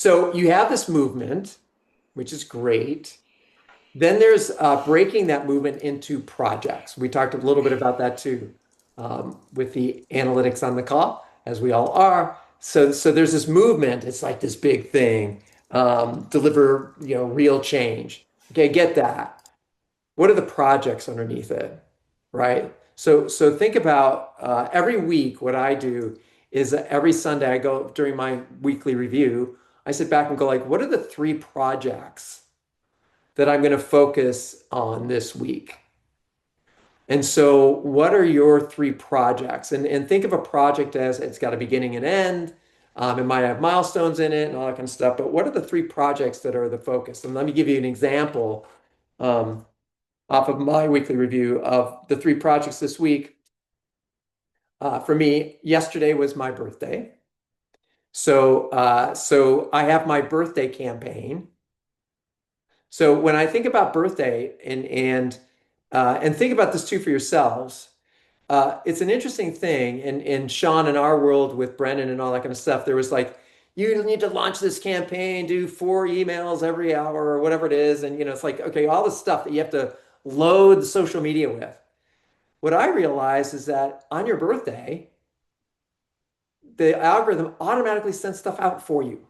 So you have this movement, which is great. Then there's breaking that movement into projects. We talked a little bit about that too, with the analytics on the call, as we all are. So there's this movement. It's like this big thing, deliver, real change. Okay, get that. What are the projects underneath it, right? So think about every week. What I do is every Sunday I go during my weekly review. I sit back and go like, what are the three projects that I'm going to focus on this week? And so, what are your three projects? And think of a project as it's got a beginning and end. It might have milestones in it and all that kind of stuff. But what are the three projects that are the focus? And let me give you an example um, off of my weekly review of the three projects this week. For me, yesterday was my birthday. So I have my birthday campaign. So when I think about birthday and think about this too for yourselves, it's an interesting thing. And Sean, in our world with Brennan and all that kind of stuff, there was like, you need to launch this campaign, do 4 emails every hour or whatever it is. And it's like, okay, all this stuff that you have to load the social media with. What I realized is that on your birthday, the algorithm automatically sends stuff out for you.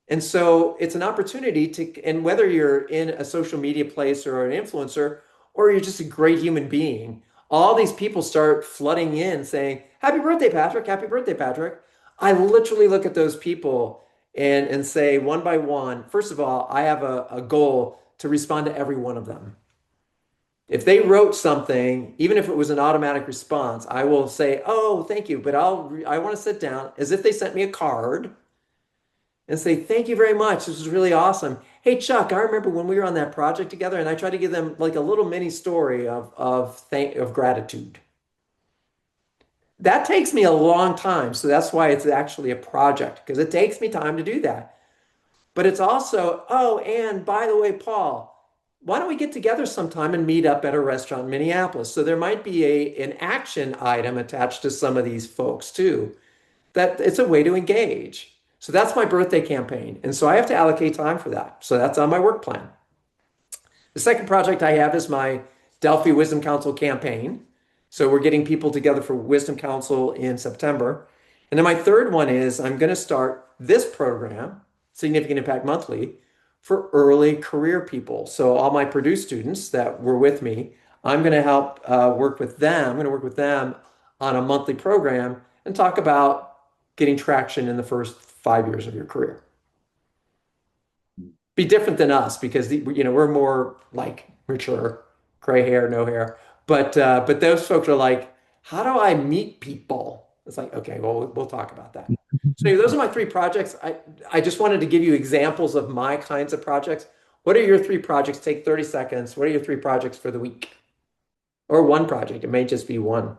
And so it's an opportunity and whether you're in a social media place or an influencer, or you're just a great human being, all these people start flooding in saying, Happy birthday, Patrick. Happy birthday, Patrick. I literally look at those people and say one by one, first of all, I have a goal to respond to every one of them. If they wrote something, even if it was an automatic response, I will say, "Oh, thank you," but I want to sit down as if they sent me a card and say, "Thank you very much. This was really awesome. Hey, Chuck, I remember when we were on that project together," and I try to give them like a little mini story of gratitude. That takes me a long time, so that's why it's actually a project because it takes me time to do that. But it's also, oh, and by the way, Paul, why don't we get together sometime and meet up at a restaurant in Minneapolis? So there might be an action item attached to some of these folks too. That it's a way to engage. So that's my birthday campaign. And so I have to allocate time for that. So that's on my work plan. The second project I have is my Delphi Wisdom Council campaign. So we're getting people together for Wisdom Council in September. And then my third one is I'm going to start this program, Significant Impact Monthly, for early career people. So all my Purdue students that were with me, I'm going to help work with them. I'm going to work with them on a monthly program and talk about getting traction in the first 5 years of your career. Be different than us because we're more like mature, gray hair, no hair. But those folks are like, how do I meet people? It's like, okay, well, we'll talk about that. So those are my three projects. I just wanted to give you examples of my kinds of projects. What are your three projects? Take 30 seconds. What are your three projects for the week? Or one project? It may just be one.